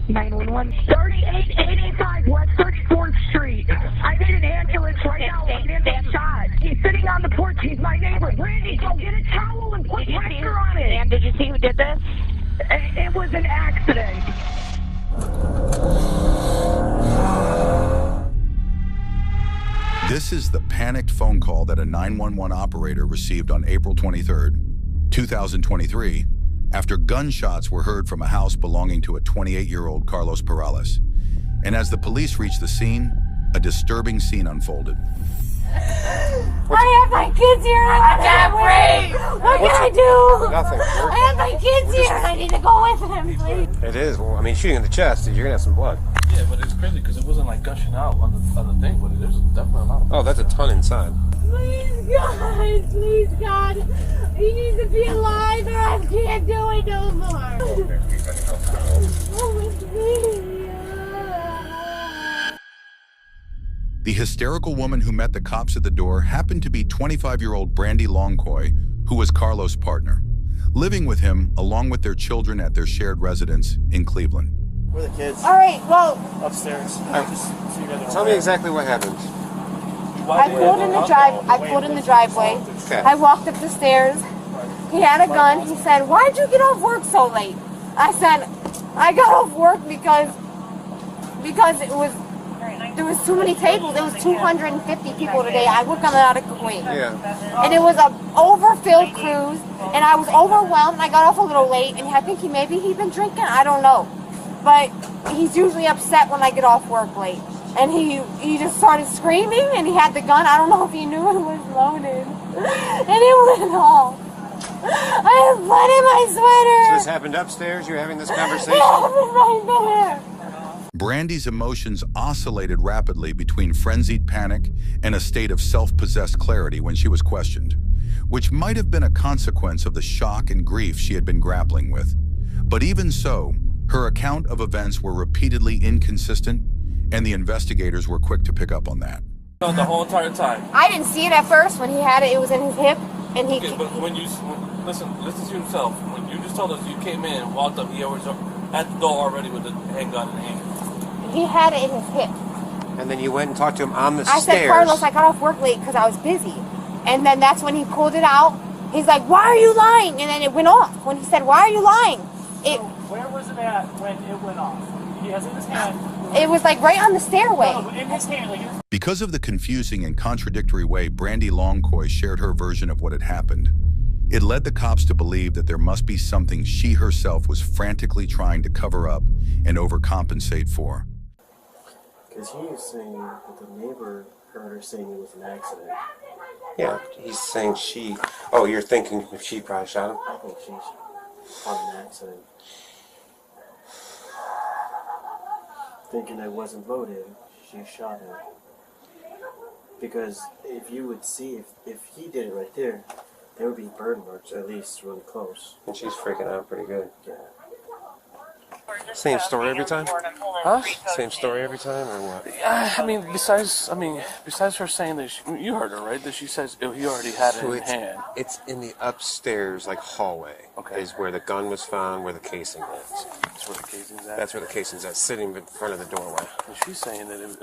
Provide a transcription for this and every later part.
911. 3885 West 34th Street. I need an ambulance right now. I'm getting shot. He's sitting on the porch. He's my neighbor. Randy, go get a towel and put pressure on it. And did you see who did this? It was an accident. This is the panicked phone call that a 911 operator received on April 23rd, 2023, after gunshots were heard from a house belonging to a 28-year-old Carlos Perales. And as the police reached the scene, a disturbing scene unfolded. I have my kids here. I can't breathe. What can I do? Nothing. I have my kids here. I need to go with them, please. It is. Well, I mean, shooting in the chest, you're gonna have some blood. Yeah, but it's crazy because it wasn't like gushing out on the thing, but there's definitely a lot of. Oh, that's a ton inside. Please, God. Please, God. He needs to be alive or I can't do it no more. Oh, please. The hysterical woman who met the cops at the door happened to be 25-year-old Brandy Longcoy, who was Carlos' partner, living with him along with their children at their shared residence in Cleveland. Where are the kids? All right, well. Upstairs. Tell me exactly what happened. I pulled in the driveway. Okay. I walked up the stairs. He had a gun. He said, "Why'd you get off work so late?" I said, "I got off work because there was too many tables. There was 250 people today. I work on out of Kuwait. Yeah. And it was a overfilled cruise, and I was overwhelmed. I got off a little late, and I think he'd been drinking. I don't know, but he's usually upset when I get off work late. And he just started screaming, and he had the gun. I don't know if he knew it was loaded, and it went off. I have blood in my sweater. So this happened upstairs? You're having this conversation? It happened right there. Brandy's emotions oscillated rapidly between frenzied panic and a state of self-possessed clarity when she was questioned, which might have been a consequence of the shock and grief she had been grappling with. But even so, her account of events were repeatedly inconsistent, and the investigators were quick to pick up on that. The whole entire time. I didn't see it at first when he had it. It was in his hip, and he. Okay, but listen to yourself. When you just told us you came in, walked up, he was at the door already with the handgun in hand. He had it in his hip. And then you went and talked to him on the stairs. I said, "Carlos, I got off work late because I was busy." And then that's when he pulled it out. He's like, "Why are you lying?" And then it went off. When he said, "Why are you lying?" So where was it at when it went off? He has it in his hand. It was like right on the stairway. No, in his hand, like. Because of the confusing and contradictory way Brandy Longcoy shared her version of what had happened, it led the cops to believe that there must be something she herself was frantically trying to cover up and overcompensate for. Because he was saying that the neighbor heard her saying it was an accident. Yeah, he's saying she... Oh, you're thinking if she probably shot him? I think she's on an accident. Thinking it wasn't loaded, she shot him. Because if you would see, if he did it right there, there would be burn marks at least really close. And she's freaking out pretty good. Yeah. Same story every time? Huh? Same story every time, or what? I mean, besides her saying that you heard her, right? That she says he already had it in hand. It's in the upstairs, like hallway. Okay. Is where the gun was found, where the casing is. That's where the casing's at. That's where the casing's at, sitting in front of the doorway. And she's saying that it was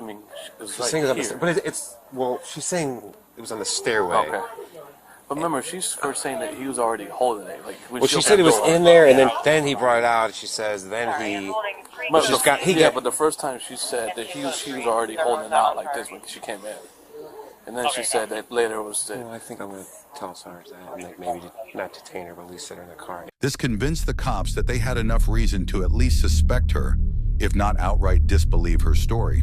She's right saying here. Well, she's saying it was on the stairway. Okay. But remember, she's first saying that he was already holding it. Like, well, she said it was in there, and then he brought it out. She says then he. But the first time she said that she was already holding it out like this when she came in, and then she said that later was that. Well, I think I'm going to tell Sarge that, and like maybe not detain her, but at least sit her in the car. This convinced the cops that they had enough reason to at least suspect her, if not outright disbelieve her story,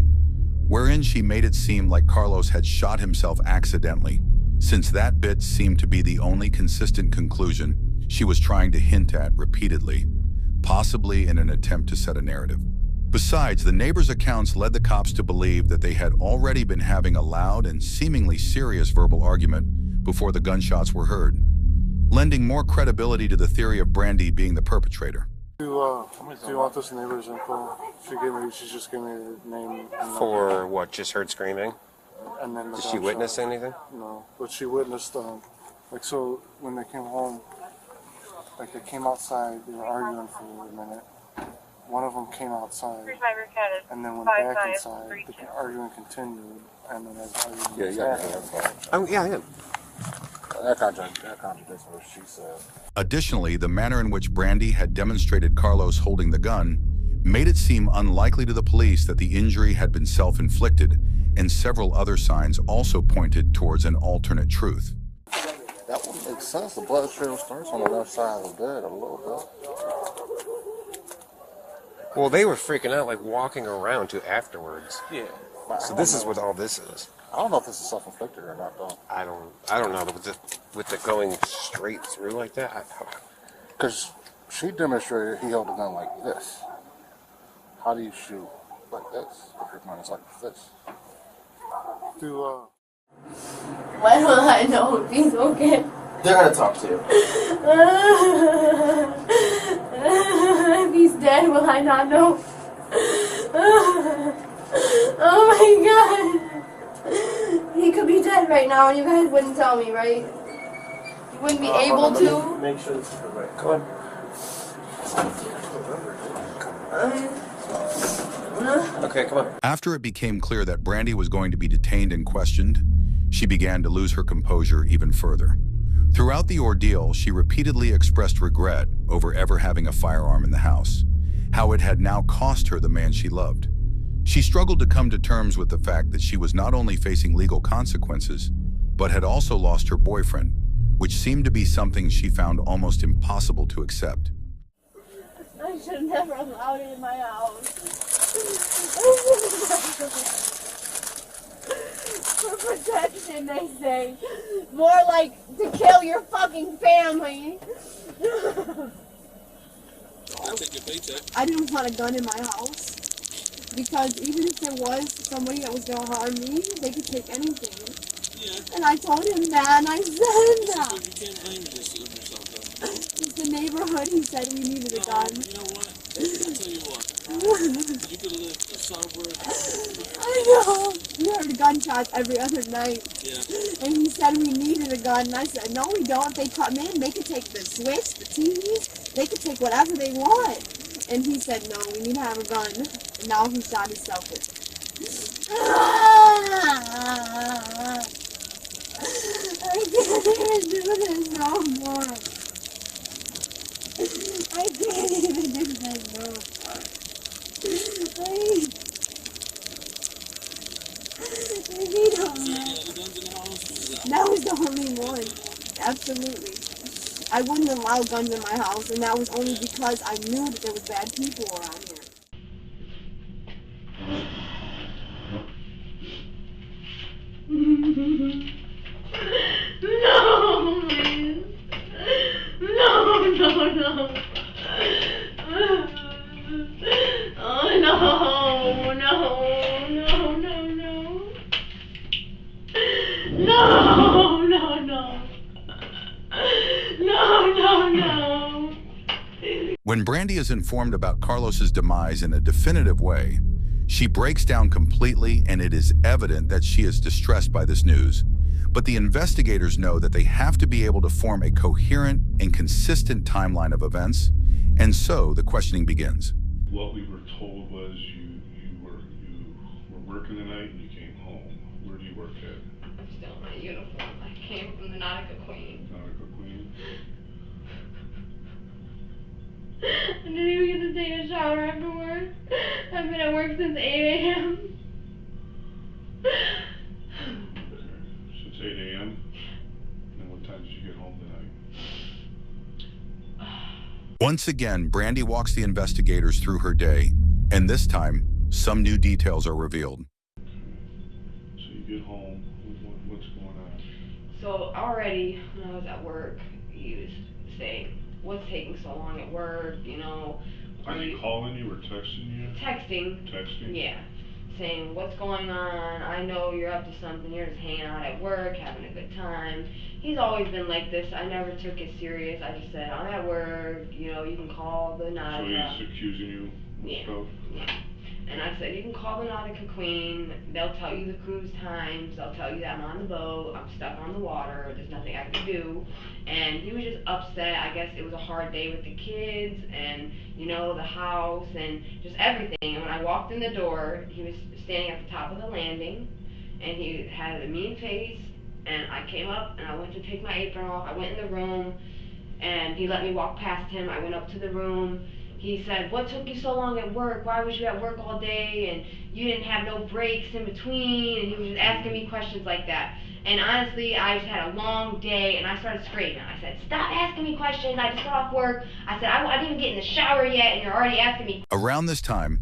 wherein she made it seem like Carlos had shot himself accidentally, since that bit seemed to be the only consistent conclusion she was trying to hint at repeatedly, possibly in an attempt to set a narrative. Besides, the neighbors' accounts led the cops to believe that they had already been having a loud and seemingly serious verbal argument before the gunshots were heard, lending more credibility to the theory of Brandy being the perpetrator. Do you want this neighbor's info? She just gave me the name. For what? Just heard screaming? And then did she witness anything? No, but she witnessed so when they came home, like they came outside, they were arguing for a minute. one of them came outside, and then went back inside. The argument continued, and then as the argument Yeah, I am. That contradicts what she said. Additionally, the manner in which Brandy had demonstrated Carlos holding the gun made it seem unlikely to the police that the injury had been self-inflicted, and several other signs also pointed towards an alternate truth. That one makes sense. The blood trail starts on the left side of the bed a little bit. Well, they were freaking out, like walking around to afterwards. Yeah. So this is what all this is. I don't know if this is self-inflicted or not, though. I don't know with the going straight through like that. Because she demonstrated he held the gun like this. How do you shoot like this if your gun is like this? When will I know if he's okay? They're gonna talk to you. If he's dead, will I not know? Oh my god. He could be dead right now and you guys wouldn't tell me, right? You wouldn't be able to? Make sure this is correct. Come on. Okay, come on. After it became clear that Brandy was going to be detained and questioned, she began to lose her composure even further. Throughout the ordeal, she repeatedly expressed regret over ever having a firearm in the house, how it had now cost her the man she loved. She struggled to come to terms with the fact that she was not only facing legal consequences, but had also lost her boyfriend, which seemed to be something she found almost impossible to accept. I should have never allowed it in my house. For protection, they say. More like to kill your fucking family. I didn't want a gun in my house. Because even if there was somebody that was going to harm me, they could take anything. Yeah. And I told him that, and I said that. You can't blame yourself, though. It's the neighborhood, he said we needed a gun. You know what? I'll tell you what. You could have lived a suburb. I know. We heard gunshots every other night. Yeah. And he said we needed a gun, and I said, no, we don't. If they come in, they could take the Swiss, the TVs, they could take whatever they want. And he said, no, we need to have a gun. And now he shot himself with it. I can't even do this no more. I can't even do this no more. You don't know. That was the only one. Absolutely. I wouldn't allow guns in my house, and that was only because I knew that there was bad people around here. No, please. No. Oh, no. No. When Brandy is informed about Carlos's demise in a definitive way, she breaks down completely, and it is evident that she is distressed by this news. But the investigators know that they have to be able to form a coherent and consistent timeline of events, and so the questioning begins. What we were told was you were working tonight and you came home. Where do you work at? I'm still in my uniform. I came from the Nautica Queen. Nautica Queen? I didn't even get to take a shower after work. I've been at work since 8 a.m. Since 8 a.m.? And what time did you get home tonight? Once again, Brandy walks the investigators through her day, and this time, some new details are revealed. So you get home, what's going on? So already, when I was at work, he was saying, what's taking so long at work, you know? Are you calling you or texting you? Texting. Texting? Yeah. Saying, what's going on? I know you're up to something. You're just hanging out at work, having a good time. He's always been like this. I never took it serious. I just said, I'm at work. You know, you can call the Nautica. So he's accusing you of stuff? Yeah. And I said, you can call the Nautica Queen. They'll tell you the cruise times. They'll tell you that I'm on the boat. I'm stuck on the water. There's nothing I can do. And he was just upset. I guess it was a hard day with the kids and, you know, the house and just everything. And when I walked in the door, he was standing at the top of the landing. And he had a mean face. And I came up and I went to take my apron off. I went in the room and he let me walk past him. I went up to the room. He said, what took you so long at work? Why was you at work all day? And you didn't have no breaks in between? And he was just asking me questions like that. And honestly, I just had a long day and I started screaming. I said, stop asking me questions. I just got off work. I said, I didn't even get in the shower yet and you're already asking me. Around this time,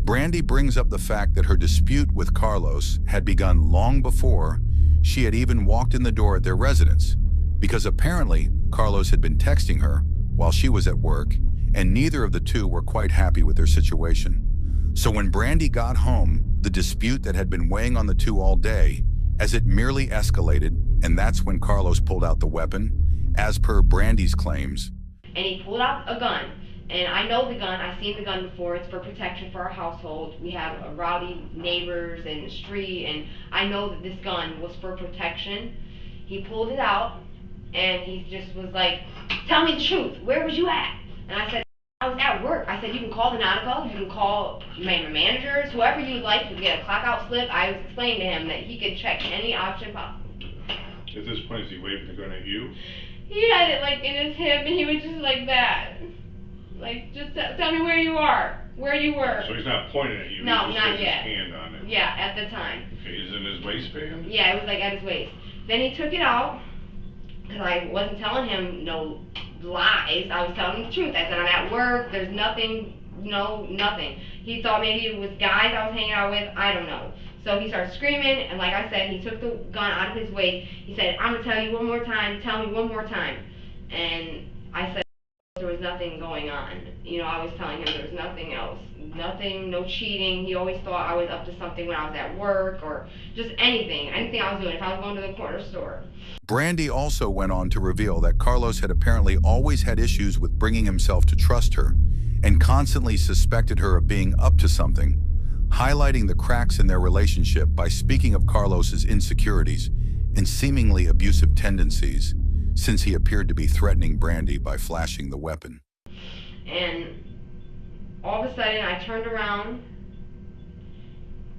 Brandy brings up the fact that her dispute with Carlos had begun long before she had even walked in the door at their residence, because apparently Carlos had been texting her while she was at work, and neither of the two were quite happy with their situation. So when Brandy got home, the dispute that had been weighing on the two all day, as it merely escalated, and that's when Carlos pulled out the weapon, as per Brandy's claims. And he pulled out a gun. And I know the gun, I've seen the gun before, it's for protection for our household. We have rowdy neighbors in the street, and I know that this gun was for protection. He pulled it out, and he just was like, tell me the truth, where was you at? And I said, I was at work. I said, you can call the Nautical, you can call my managers, whoever you would like to get a clock out slip. I was explaining to him that he could check any option possible. At this point, is he waving the gun at you? He had it like in his hip, and he was just like that. Like, just tell me where you are, where you were. So he's not pointing at you, no, he just not has yet. his hand on it. Yeah, at the time. Okay, is it in his waistband? Yeah, it was like at his waist. Then he took it out, because I wasn't telling him no lies. I was telling him the truth. I said, I'm at work, there's nothing, nothing. He thought maybe it was guys I was hanging out with, I don't know. So he started screaming, and like I said, he took the gun out of his waist. He said, I'm going to tell you one more time, tell me one more time. And I said, there was nothing going on. I was telling him there was nothing else. Nothing, no cheating. He always thought I was up to something when I was at work or just anything I was doing, if I was going to the corner store. Brandy also went on to reveal that Carlos had apparently always had issues with bringing himself to trust her and constantly suspected her of being up to something, highlighting the cracks in their relationship by speaking of Carlos's insecurities and seemingly abusive tendencies, since he appeared to be threatening Brandy by flashing the weapon. And all of a sudden, I turned around.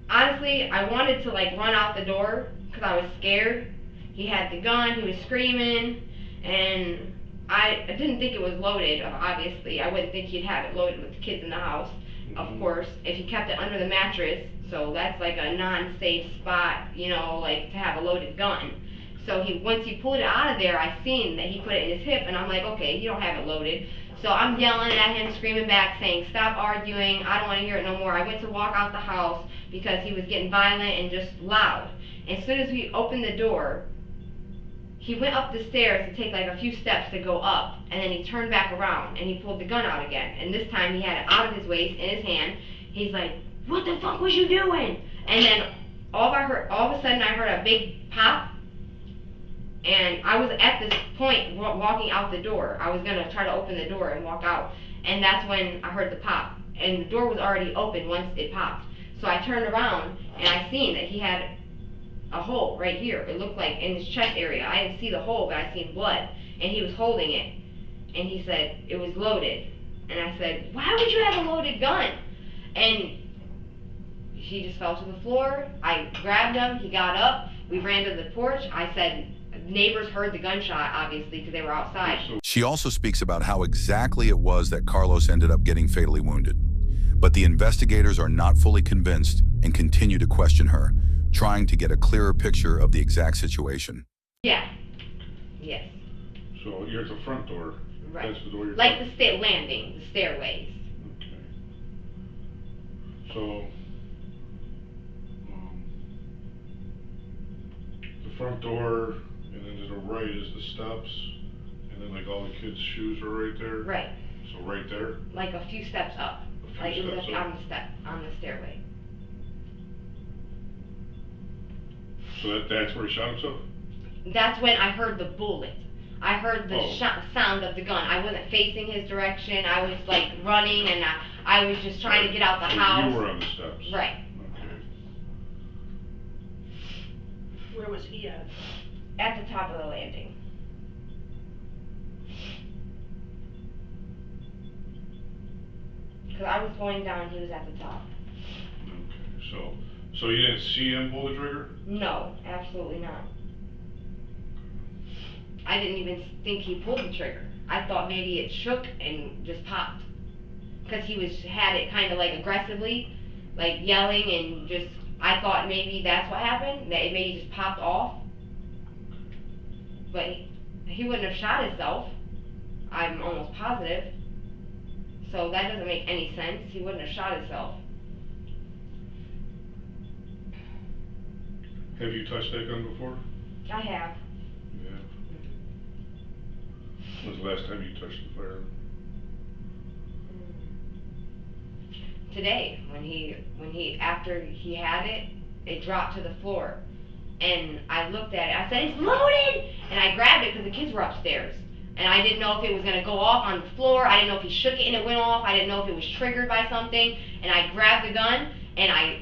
Honestly, I wanted to run out the door because I was scared. He had the gun, he was screaming, and I didn't think it was loaded, obviously. I wouldn't think he'd have it loaded with the kids in the house, of course. If he kept it under the mattress, so that's like a non-safe spot, to have a loaded gun. So once he pulled it out of there, I seen that he put it in his hip, and I'm like, okay, you don't have it loaded. So I'm yelling at him, screaming back, saying, stop arguing, I don't want to hear it no more. I went to walk out the house because he was getting violent and just loud. As soon as we opened the door, he went up the stairs to take a few steps to go up, and then he turned back around, and he pulled the gun out again. And this time he had it out of his waist, in his hand. He's like, what the fuck was you doing? And then all of a sudden I heard a big pop. And I was at this point walking out the door. I was going to try to open the door and walk out. And that's when I heard the pop. And the door was already open once it popped. So I turned around and I seen that he had a hole right here. It looked like in his chest area. I didn't see the hole, but I seen blood. And he was holding it. And he said it was loaded. And I said, why would you have a loaded gun? And he just fell to the floor. I grabbed him. He got up. We ran to the porch. I said, neighbors heard the gunshot, obviously, because they were outside. She also speaks about how exactly it was that Carlos ended up getting fatally wounded. But the investigators are not fully convinced and continue to question her, trying to get a clearer picture of the exact situation. Yeah. Yes. So you're at the front door. Right. That's the door you're the landing, the stairways. Okay. So, the front door, and then to the right is the steps, and then all the kids' shoes are right there? Right. So right there? Like a few steps up. It was on the stairway. So that's where he shot himself? That's when I heard the bullet. I heard the sound of the gun. I wasn't facing his direction. I was like running, and I was just trying to get out the house. You were on the steps. Right. Okay. Where was he at? At the top of the landing. Because I was going down, he was at the top. Okay. So you didn't see him pull the trigger? No, absolutely not. I didn't even think he pulled the trigger. I thought maybe it shook and just popped. Because he had it kind of like aggressively, like yelling and just, I thought maybe that's what happened, that it maybe just popped off. But he wouldn't have shot himself. I'm almost positive. So that doesn't make any sense. He wouldn't have shot himself. Have you touched that gun before? I have. Yeah. When was the last time you touched the firearm? Today, when he after he had it, it dropped to the floor, and I looked at it. I said, "It's loaded!" And I grabbed it because the kids were upstairs, and I didn't know if it was gonna go off on the floor. I didn't know if he shook it and it went off. I didn't know if it was triggered by something. And I grabbed the gun, and I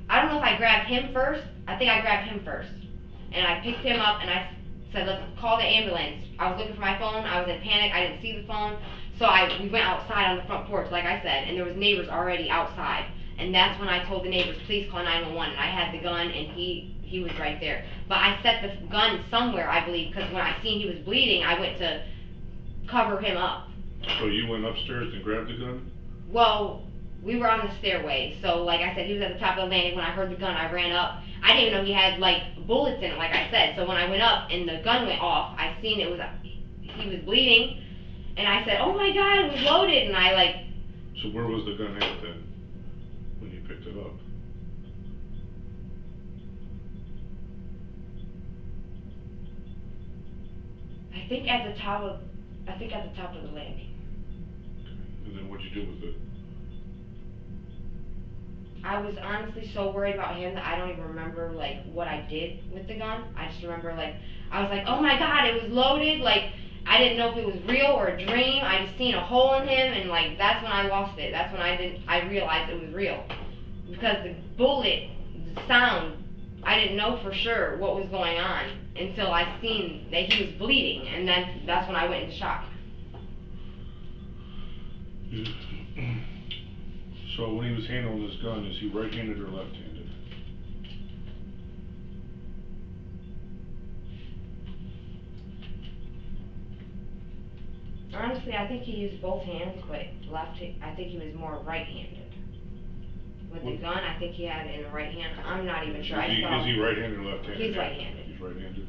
don't know if I grabbed him first. I think I grabbed him first, and I picked him up and I said, "Let's call the ambulance." I was looking for my phone. I was in panic. I didn't see the phone. So we went outside on the front porch, like I said, and there was neighbors already outside. And that's when I told the neighbors, "Please call 911." And I had the gun, and he was right there. But I set the gun somewhere, I believe, because when I seen he was bleeding, I went to cover him up. So you went upstairs and grabbed the gun? Well, we were on the stairway. So like I said, he was at the top of the landing. When I heard the gun, I ran up. I didn't even know he had like bullets in it, like I said. So when I went up and the gun went off, I seen he was bleeding. And I said, "Oh my God, it was loaded," and I like... So where was the gun at then, when you picked it up? I think at the top of the landing. Okay. And then what'd you do with it? I was honestly so worried about him that I don't even remember like what I did with the gun. I just remember like, I was like, "Oh my God, it was loaded," like, I didn't know if it was real or a dream. I just seen a hole in him, and like that's when I lost it. That's when I realized it was real. Because the bullet, the sound, I didn't know for sure what was going on until I seen that he was bleeding, and then that's when I went into shock. So when he was handling his gun, is he right-handed or left-handed? Honestly, I think he used both hands, but I think he was more right-handed. With the gun, I think he had it in the right hand. I'm not even sure. Is he right-handed or left-handed? He's right-handed. He's right-handed.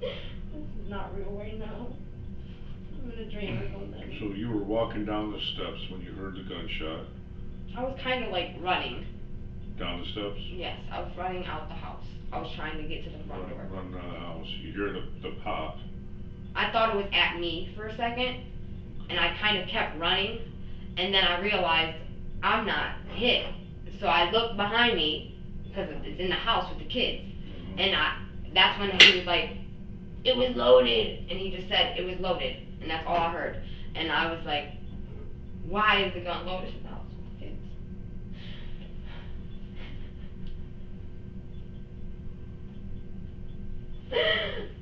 This is not real right now. I'm in a dream or something. So you were walking down the steps when you heard the gunshot? I was kind of like running. Down the steps? Yes, I was running out the house. I was trying to get to the front door. Running out of the house. You hear the pop. I thought it was at me for a second, and I kind of kept running, and then I realized I'm not hit. So I looked behind me, because it's in the house with the kids, and that's when he was like, "It was loaded," and he just said, "It was loaded," and that's all I heard. And I was like, why is the gun loaded in the house with the kids?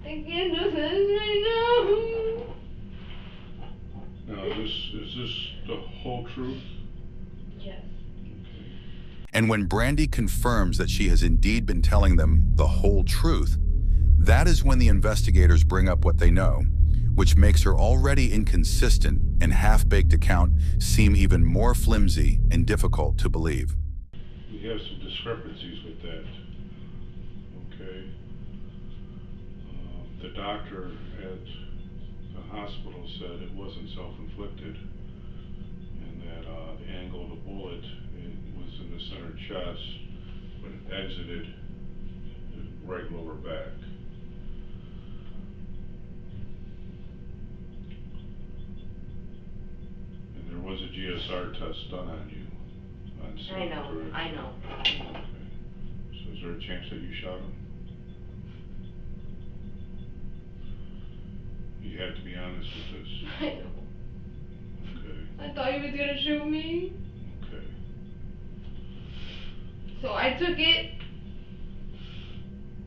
I can't do this right now. Now, is this the whole truth? Yes. And when Brandy confirms that she has indeed been telling them the whole truth, that is when the investigators bring up what they know, which makes her already inconsistent and half-baked account seem even more flimsy and difficult to believe. We have some discrepancies with that. Okay. The doctor at the hospital said it wasn't self-inflicted, and that the angle of the bullet was in the center chest, but it exited the right lower back. DSR test done on you. On scene, I know, correct? I know. Okay. So is there a chance that you shot him? You have to be honest with this. I know. Okay. I thought he was gonna shoot me. Okay. So I took it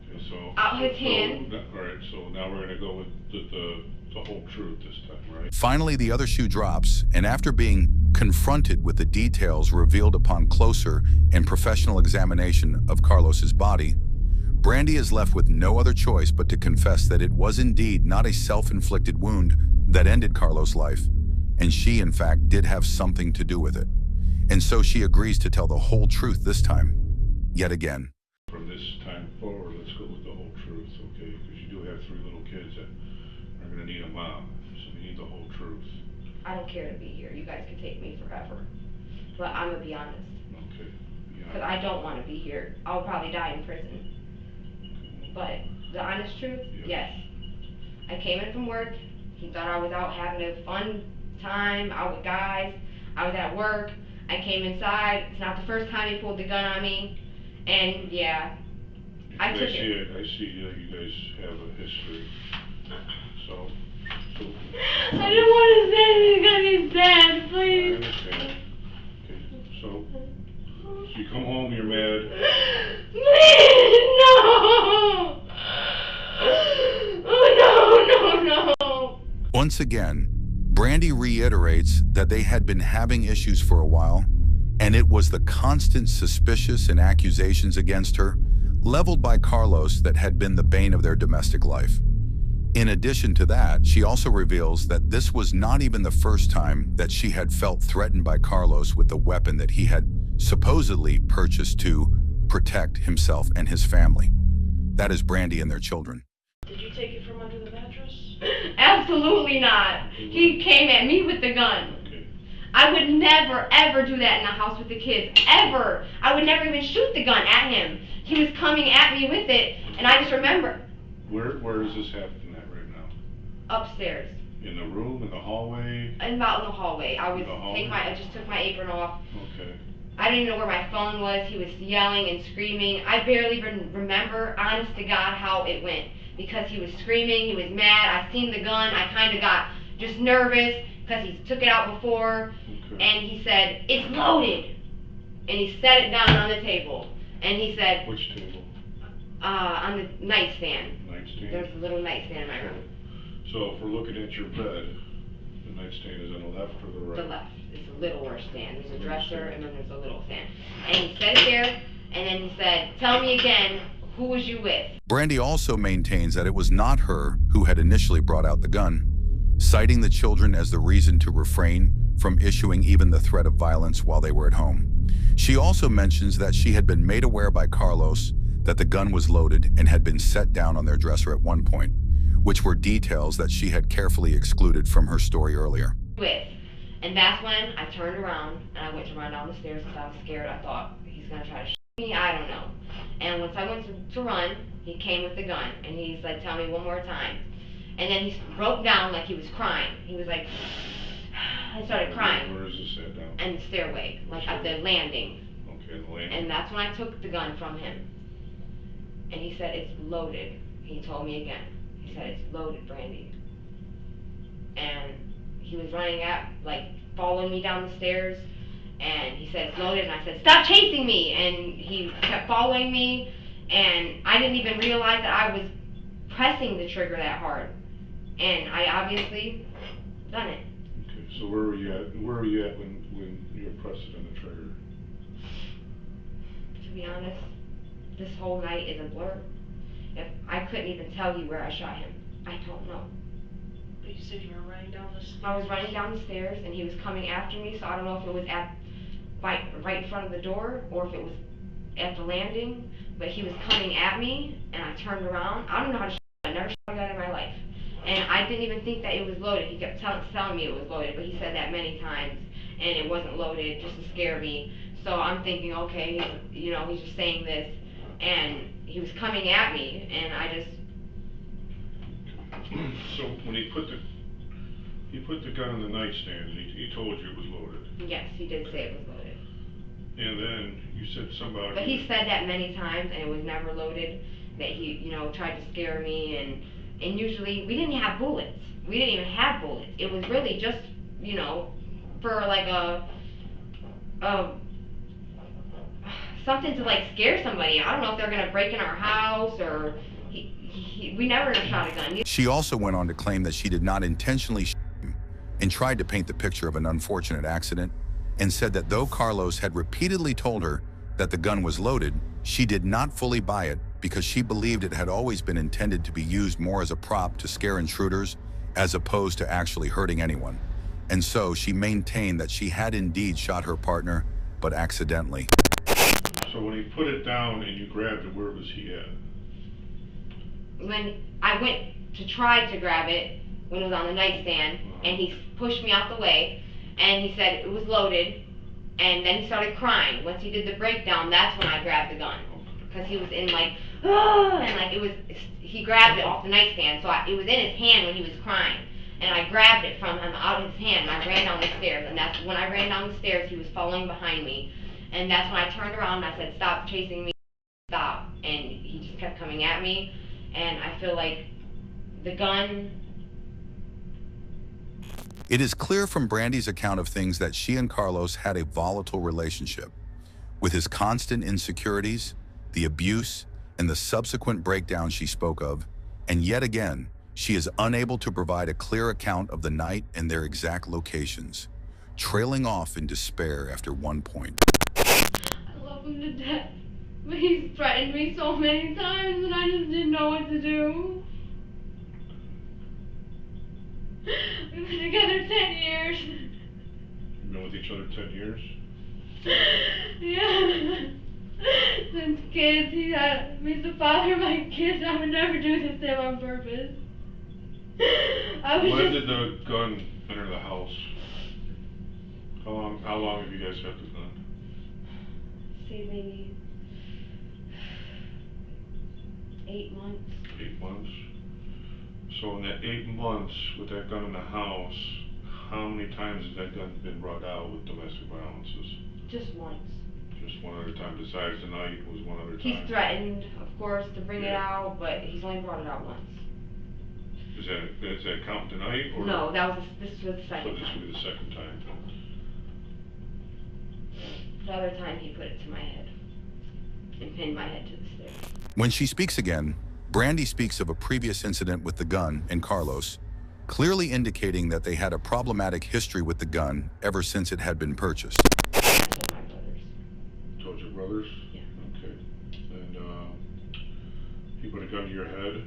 Okay, so out his hand. All right, so now we're gonna go with the whole truth this time, right? Finally, the other shoe drops, and after being confronted with the details revealed upon closer and professional examination of Carlos's body, Brandy is left with no other choice but to confess that it was indeed not a self-inflicted wound that ended Carlos' life, and she, in fact, did have something to do with it. And so she agrees to tell the whole truth this time, yet again. From this time forward, let's go with the whole truth, okay? Because you do have 3 little kids that are going to need a mom, so we need the whole truth. I don't care to be here. You guys can take me forever. But I'm gonna be honest. Okay. Because I don't want to be here. I'll probably die in prison. But the honest truth, yes. I came in from work. He thought I was out having a fun time, out with guys. I was at work. I came inside. It's not the first time he pulled the gun on me. And yeah, I took it. I see you guys have a history. So I didn't want to say it because he's dead, please. I understand. Okay, so you come home, you're mad. Please, no! Oh, no. Once again, Brandy reiterates that they had been having issues for a while, and it was the constant suspicious and accusations against her, leveled by Carlos, that had been the bane of their domestic life. In addition to that, she also reveals that this was not even the first time that she had felt threatened by Carlos with the weapon that he had supposedly purchased to protect himself and his family. That is Brandy and their children. Did you take it from under the mattress? Absolutely not. He came at me with the gun. I would never, ever do that in the house with the kids. Ever. I would never even shoot the gun at him. He was coming at me with it, and I just remember. Where is this happening at right now? Upstairs. In the room, in the hallway? About in the hallway. I just took my apron off. Okay. I didn't even know where my phone was. He was yelling and screaming. I barely even remember, honest to God, how it went. Because he was screaming, he was mad. I seen the gun. I kind of got just nervous because he took it out before. Okay. And he said, "It's loaded." And he set it down on the table. And he said... Which table? On the nightstand. Nightstand? There's a little nightstand in my room. So if we're looking at your bed, the nightstand is on the left or the right? The left. It's a littler stand. There's a dresser and then there's a little stand. And he set it there, and then he said, "Tell me again, who was you with?" Brandy also maintains that it was not her who had initially brought out the gun, citing the children as the reason to refrain from issuing even the threat of violence while they were at home. She also mentions that she had been made aware by Carlos that the gun was loaded and had been set down on their dresser at one point, which were details that she had carefully excluded from her story earlier. And that's when I turned around and I went to run down the stairs because I was scared. I thought, he's going to try to shoot me, I don't know. And once I went to run, he came with the gun and he said, "Tell me one more time." And then he broke down like he was crying. He was like, I started crying. Where is this at down? In the stairway, like at the landing. Okay, the landing. And that's when I took the gun from him. And he said, "It's loaded." He told me again. He said, "It's loaded, Brandy." And he was running following me down the stairs, and he said, "It's loaded," and I said, "Stop chasing me," and he kept following me, and I didn't even realize that I was pressing the trigger that hard, and I obviously done it. Okay, so where were you at when you were pressing on the trigger? To be honest, this whole night is a blur. If I couldn't even tell you where I shot him. I don't know. But you said you were running down the stairs. I was running down the stairs, and he was coming after me, so I don't know if it was right in front of the door, or if it was at the landing, but he was coming at me, and I turned around. I don't know how to shoot. I never shot a gun in my life. And I didn't even think that it was loaded. He kept telling me it was loaded, but he said that many times, and it wasn't loaded, just to scare me. So I'm thinking, okay, he's just saying this, and he was coming at me, and I just... So when he put the He put the gun on the nightstand and he told you it was loaded. Yes, he did say it was loaded. And then you said somebody... But he said that many times and it was never loaded. That he, you know, tried to scare me and usually we didn't have bullets. We didn't even have bullets. It was really just, you know, for like a something to like scare somebody. I don't know if they're gonna break in our house or we never shot a gun. She also went on to claim that she did not intentionally shoot him and tried to paint the picture of an unfortunate accident, and said that though Carlos had repeatedly told her that the gun was loaded, she did not fully buy it because she believed it had always been intended to be used more as a prop to scare intruders as opposed to actually hurting anyone. And so she maintained that she had indeed shot her partner, but accidentally. So when he put it down and you grabbed it, where was he at? When I went to try to grab it, when it was on the nightstand, and he pushed me out the way, and he said it was loaded, and then he started crying. Once he did the breakdown, that's when I grabbed the gun. Because he was in like, oh, and like he grabbed it off the nightstand, so it was in his hand when he was crying. And I grabbed it from him out of his hand, and I ran down the stairs, and that's when I ran down the stairs, he was following behind me. And that's when I turned around and I said, stop chasing me, stop. And he just kept coming at me, and I feel like the gun... It is clear from Brandy's account of things that she and Carlos had a volatile relationship. With his constant insecurities, the abuse, and the subsequent breakdown she spoke of, and yet again, she is unable to provide a clear account of the night and their exact locations, trailing off in despair after one point. I love him to death, but he's threatened me so many times and I just didn't know what to do. We've been together 10 years. You've been with each other 10 years? Yeah. Since kids, he's the father of my kids. I would never do this to him on purpose. When did the gun enter the house? How long have you guys had the gun? Say maybe 8 months. 8 months? So in that 8 months with that gun in the house, how many times has that gun been brought out with domestic violences? Just once. Just one other time. Besides tonight, was one other time? He's threatened, of course, to bring it out, but he's only brought it out once. Does that count tonight? Or no, this was the second time. So this will be the second time. The other time he put it to my head and pinned my head to the stairs. When she speaks again, Brandy speaks of a previous incident with the gun and Carlos, clearly indicating that they had a problematic history with the gun ever since it had been purchased. I told my brothers. Told your brothers? Yeah. Okay. And he put a gun to your head?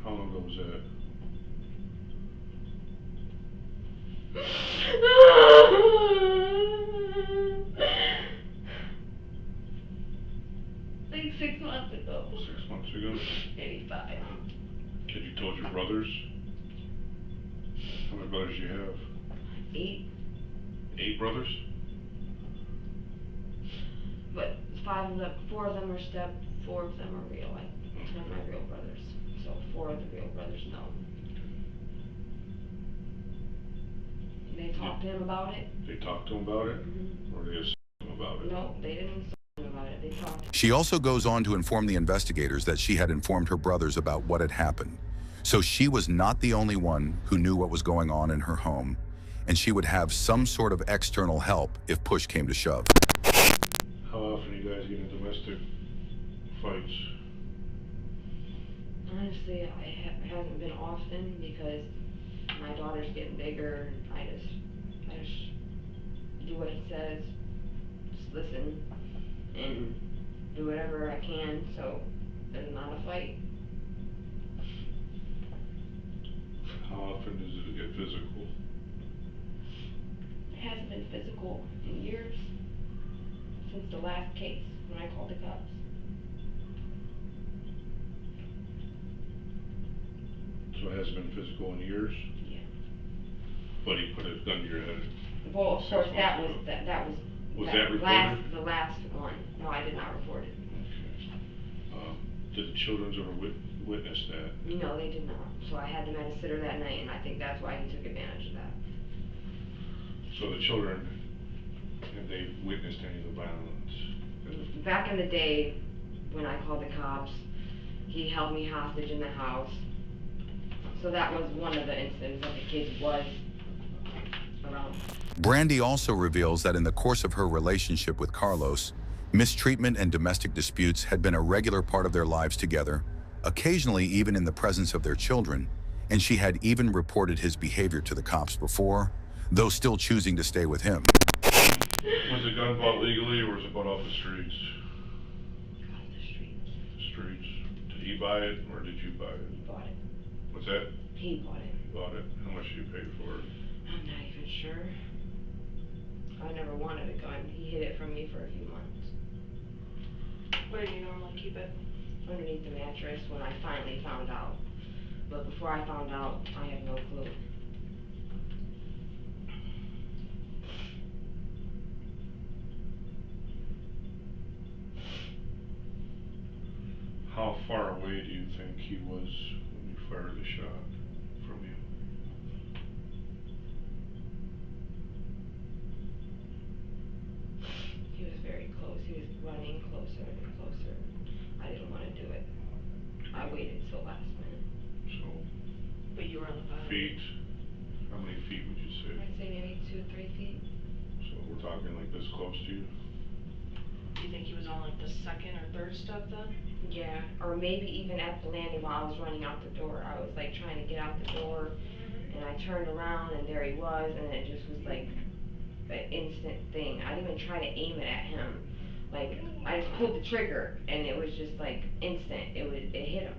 How long ago was that? Like 6 months ago. 6 months ago? Maybe 5. Had you told your brothers? How many brothers do you have? 8. 8 brothers? But 4 of them are step, 4 of them are real. 10 of my real brothers. So 4 of the real brothers know. They talked to him about it. They talked to him about it? Mm-hmm. Or they assaulted him about it? No, they didn't assault him about it. They talked to him. She also goes on to inform the investigators that she had informed her brothers about what had happened. So she was not the only one who knew what was going on in her home, and she would have some sort of external help if push came to shove. How often do you guys get in domestic fights? Honestly, it hasn't been often because my daughter's getting bigger. I just do what he says, just listen, and do whatever I can so there's not a fight. How often does it get physical? It hasn't been physical in years, since the last case when I called the cops. So it hasn't been physical in years? Yeah. But he put a gun to your head? Well, of course, that was the last one. No, I did not report it. Okay. Did the children ever witnessed that. No, they did not. So I had them at a sitter that night, and I think that's why he took advantage of that. So the children, have they witnessed any of the violence? Back in the day, when I called the cops, he held me hostage in the house. So that was one of the incidents that the kids was around. Brandy also reveals that in the course of her relationship with Carlos, mistreatment and domestic disputes had been a regular part of their lives together, occasionally even in the presence of their children, and she had even reported his behavior to the cops before, though still choosing to stay with him. Was the gun bought legally or was it bought off the streets? Off the streets. Streets. Did he buy it or did you buy it? He bought it. What's that? He bought it. He bought it. How much did you pay for it? I'm not even sure. I never wanted a gun. He hid it from me for a few months. Where do you normally keep it? Underneath the mattress when I finally found out. But before I found out, I had no clue. How far away do you think he was when you fired the shot from you? He was very close. He was running closer and closer. I didn't want to do it. I waited till last minute. So, But you were on the bottom. feet? How many feet would you say? I'd say maybe 2-3 feet. So we're talking like this close to you? Do you think he was on like the second or third step then? Yeah, or maybe even at the landing while I was running out the door. I was like trying to get out the door, and I turned around and there he was, and it just was like an instant thing. I didn't even try to aim it at him. Like, I just pulled the trigger, and it was just like instant. It hit him.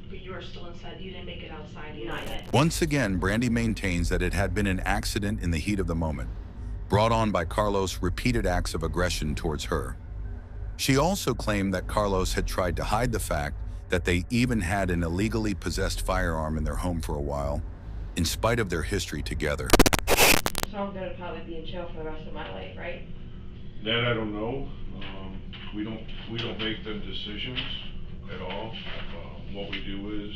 But you were still inside. You didn't make it outside yet. Not yet. Once again, Brandy maintains that it had been an accident in the heat of the moment, brought on by Carlos' repeated acts of aggression towards her. She also claimed that Carlos had tried to hide the fact that they even had an illegally possessed firearm in their home for a while, in spite of their history together. So I'm gonna probably be in jail for the rest of my life, right? That I don't know. We don't make them decisions at all. What we do is,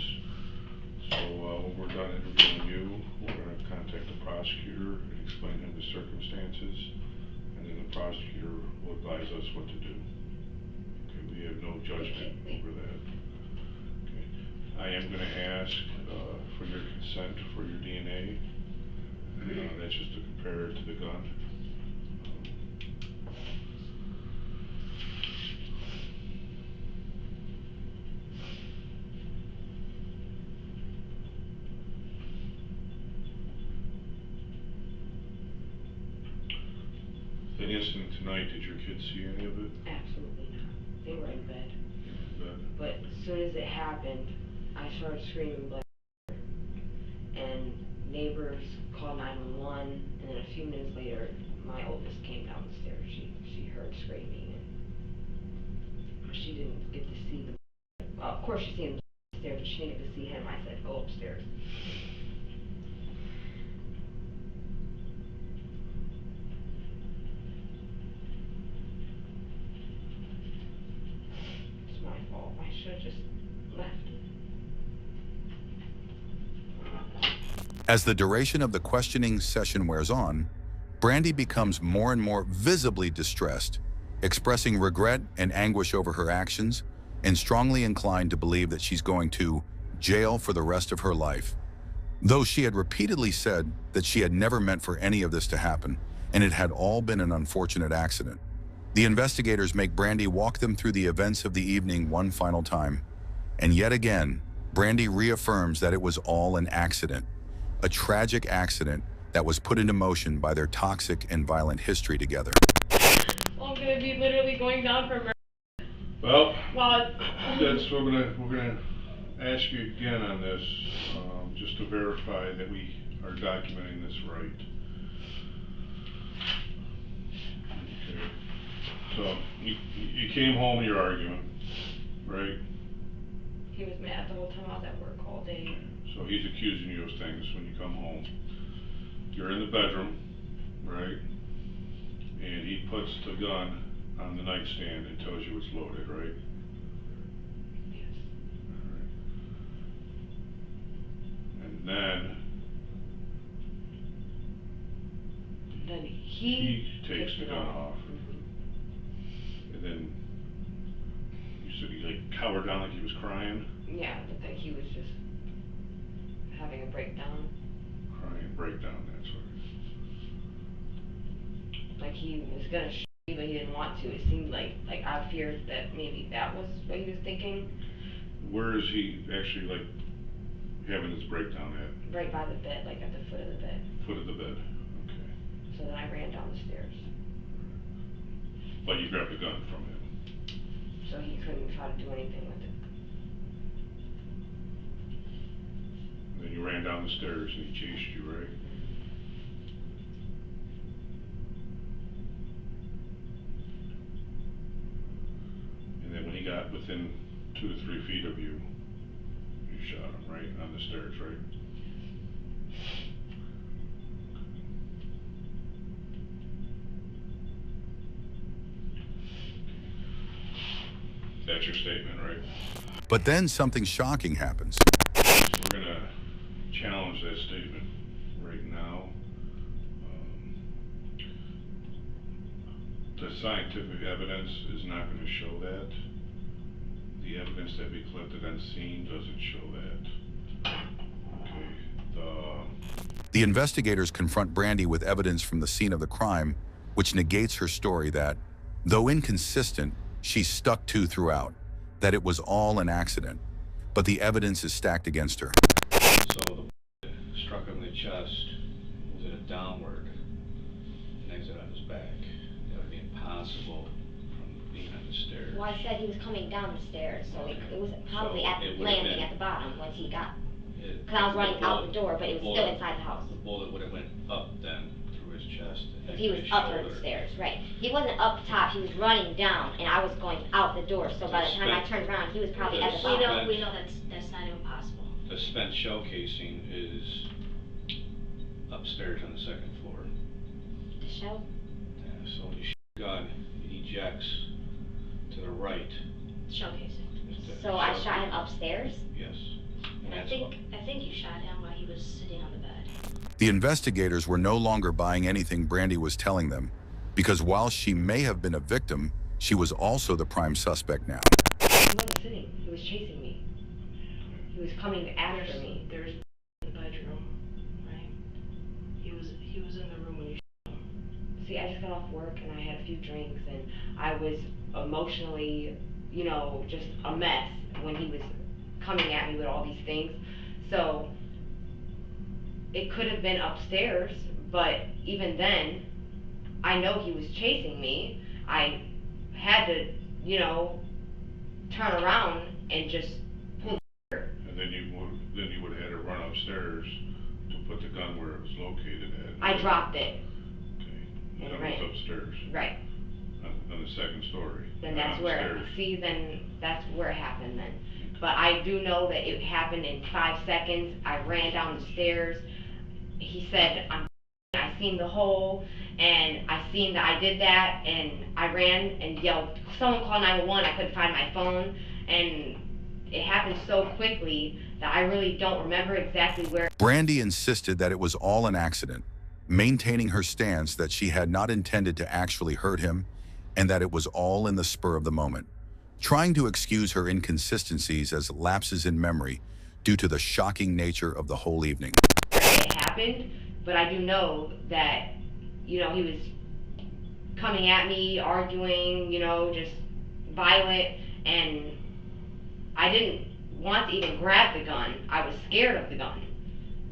when we're done interviewing you, we're going to contact the prosecutor and explain him the circumstances, and then the prosecutor will advise us what to do. Okay, we have no judgment over that. Okay. I am going to ask for your consent for your DNA. That's just to compare it to the gun. The incident tonight, did your kids see any of it? Absolutely not. They were in bed. In bed? But as soon as it happened, I started screaming blood. And neighbors called 911, and then a few minutes later, my oldest came down the stairs. She heard screaming, and she didn't get to see the. Well, of course she seen him upstairs, but she didn't get to see him. I said, go upstairs. It's my fault. I should have just left. As the duration of the questioning session wears on, Brandy becomes more and more visibly distressed, expressing regret and anguish over her actions, and strongly inclined to believe that she's going to jail for the rest of her life. Though she had repeatedly said that she had never meant for any of this to happen, and it had all been an unfortunate accident. The investigators make Brandy walk them through the events of the evening one final time. And yet again, Brandy reaffirms that it was all an accident, a tragic accident that was put into motion by their toxic and violent history together. Well, I'm gonna be literally going down for murder. Well, Well, that's what we're gonna ask you again on this, just to verify that we are documenting this right. Okay. So you came home, you're arguing, right? he was mad the whole time I was at work all day. So he's accusing you of things when you come home. You're in the bedroom, right? And he puts the gun on the nightstand and tells you it's loaded, right? Yes. And then he takes the gun off. And then you said he like cowered down like he was crying. Yeah, it looked like he was just having a breakdown. Crying breakdown, that's right. Like he was gonna shoot me, but he didn't want to. It seemed like I feared that maybe that was what he was thinking. Where is he actually like having his breakdown at? Right by the bed, like at the foot of the bed. Foot of the bed. Okay. So then I ran down the stairs. But you grabbed the gun from him. So he couldn't try to do anything with it. And then you ran down the stairs and he chased you, right? And then when he got within 2 to 3 feet of you, you shot him, right? On the stairs, right? That's your statement, right? But then something shocking happens. We're going to challenge that statement right now. The scientific evidence is not going to show that. The evidence that we collected on scene doesn't show that. Okay. The investigators confront Brandy with evidence from the scene of the crime, which negates her story that, though inconsistent, she's stuck to throughout, that it was all an accident. But the evidence is stacked against her. So the bullet struck him in the chest, was at a downward, and exit on his back. That would be impossible from being on the stairs. Well, I said he was coming down the stairs, so Okay. it was probably So at the it would've landing been- at the bottom once he got. It- Because I was running out the bullet- door, but it was still bullet- inside the house. The bullet would have went up then through his chest. And If he was his up shoulder. the stairs, right. He wasn't up top, he was running down, and I was going out the door, so by the time I turned around, he was probably at the We bottom. know- We know that's not even possible. The spent shell casing is upstairs on the second floor. The shell? Yeah, so when you shoot a gun, it ejects to the right. Showcasing. So I shot him upstairs? Yes. And I think you shot him while he was sitting on the bed. The investigators were no longer buying anything Brandy was telling them, because while she may have been a victim, she was also the prime suspect now. He wasn't sitting, he was chasing me. He was coming after me. There's in the bedroom, right? He was in the room when you shot him. See, I just got off work and I had a few drinks and I was emotionally, you know, just a mess when he was coming at me with all these things. So it could have been upstairs, but even then, I know he was chasing me. I had to, you know, turn around and just pull the trigger. And then you would have had to run upstairs to put the gun where it was located at. I dropped it. Okay. And That ran. was upstairs. Right. On the second story. Then that's where, see, then that's where it happened then. But I do know that it happened in 5 seconds. I ran down the stairs. He said, I seen the hole, and I seen that I did that, and I ran and yelled, someone call 911. I couldn't find my phone, and it happened so quickly that I really don't remember exactly where. Brandy insisted that it was all an accident, maintaining her stance that she had not intended to actually hurt him, and that it was all in the spur of the moment, trying to excuse her inconsistencies as lapses in memory due to the shocking nature of the whole evening. It happened, but I do know that, you know, he was coming at me, arguing, you know, just violent, and I didn't want to even grab the gun. I was scared of the gun.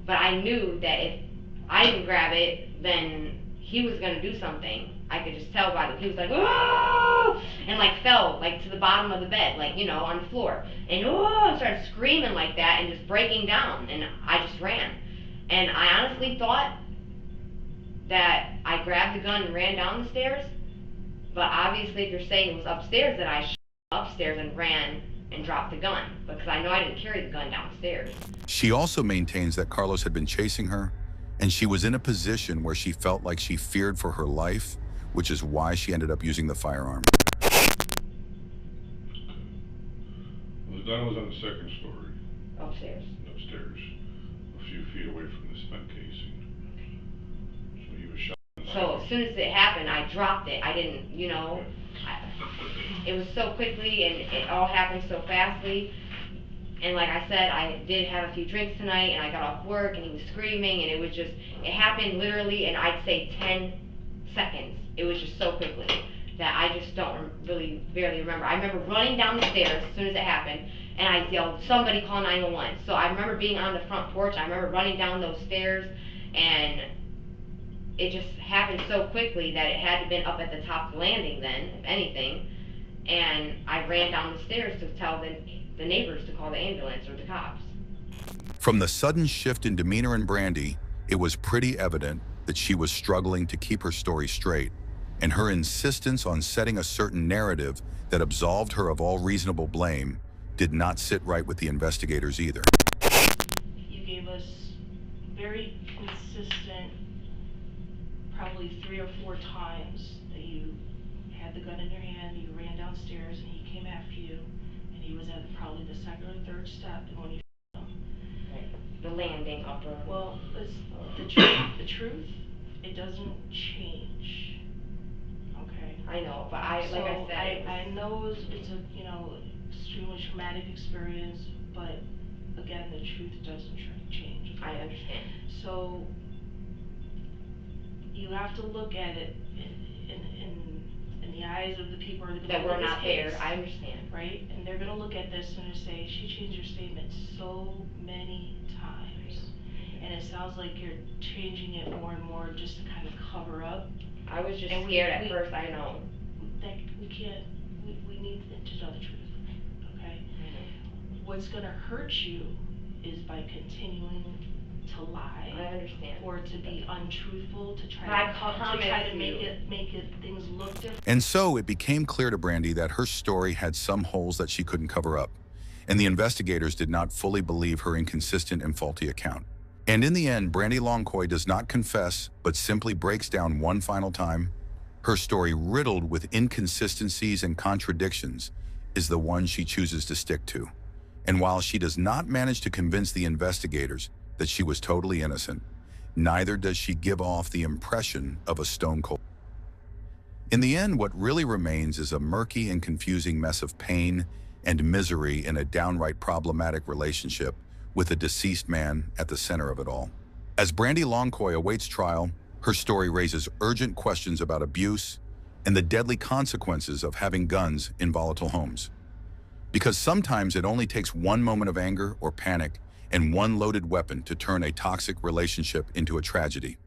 But I knew that if I didn't grab it, then he was going to do something. I could just tell by the, he was like, "Whoa!" and like fell like to the bottom of the bed, like, you know, on the floor. And "Whoa!" and started screaming like that and just breaking down. And I just ran. And I honestly thought that I grabbed the gun and ran down the stairs. But obviously, if you're saying it was upstairs, that I upstairs and ran and dropped the gun. Because I know I didn't carry the gun downstairs. She also maintains that Carlos had been chasing her, and she was in a position where she felt like she feared for her life, which is why she ended up using the firearm. Well, the gun was on the second story. Upstairs. Upstairs. few feet away from the spent casing. So he was shot. So as soon as it happened, I dropped it. I didn't, it was so quickly and it all happened so fastly. And like I said, I did have a few drinks tonight and I got off work and he was screaming and it happened literally in I'd say 10 seconds. It was just so quickly that I just don't really barely remember. I remember running down the stairs as soon as it happened and I yelled, somebody call 911. So I remember being on the front porch. I remember running down those stairs and it just happened so quickly that it had to have been up at the top of the landing then, if anything. And I ran down the stairs to tell the neighbors to call the ambulance or the cops. From the sudden shift in demeanor in Brandy, it was pretty evident that she was struggling to keep her story straight, and her insistence on setting a certain narrative that absolved her of all reasonable blame did not sit right with the investigators either. You gave us very consistent, probably 3 or 4 times that you had the gun in your hand, you ran downstairs, and he came after you, and he was at probably the 2nd or 3rd step, and when you him. Right. The landing upper. Well, it's the truth, it doesn't change. Okay. I know, but like I said, I know it's a extremely traumatic experience, but again, the truth doesn't change. Okay? I understand. So you have to look at it in the eyes of the people who are that look we're at not this case, there. I understand. right? And they're gonna look at this and say, she changed her statement so many times, and it sounds like you're changing it more and more just to kind of cover up. I was just scared at first. I know. That we can't. We need to know the truth. Okay. What's gonna hurt you is by continuing to lie. I understand. Or to be untruthful, to try to make it things look different. And so it became clear to Brandy that her story had some holes that she couldn't cover up, and the investigators did not fully believe her inconsistent and faulty account. And in the end, Brandy Longcoy does not confess, but simply breaks down one final time. Her story, riddled with inconsistencies and contradictions, is the one she chooses to stick to. And while she does not manage to convince the investigators that she was totally innocent, neither does she give off the impression of a stone cold. In the end, what really remains is a murky and confusing mess of pain and misery in a downright problematic relationship with a deceased man at the center of it all. As Brandy Longcoy awaits trial, her story raises urgent questions about abuse and the deadly consequences of having guns in volatile homes. Because sometimes it only takes one moment of anger or panic and one loaded weapon to turn a toxic relationship into a tragedy.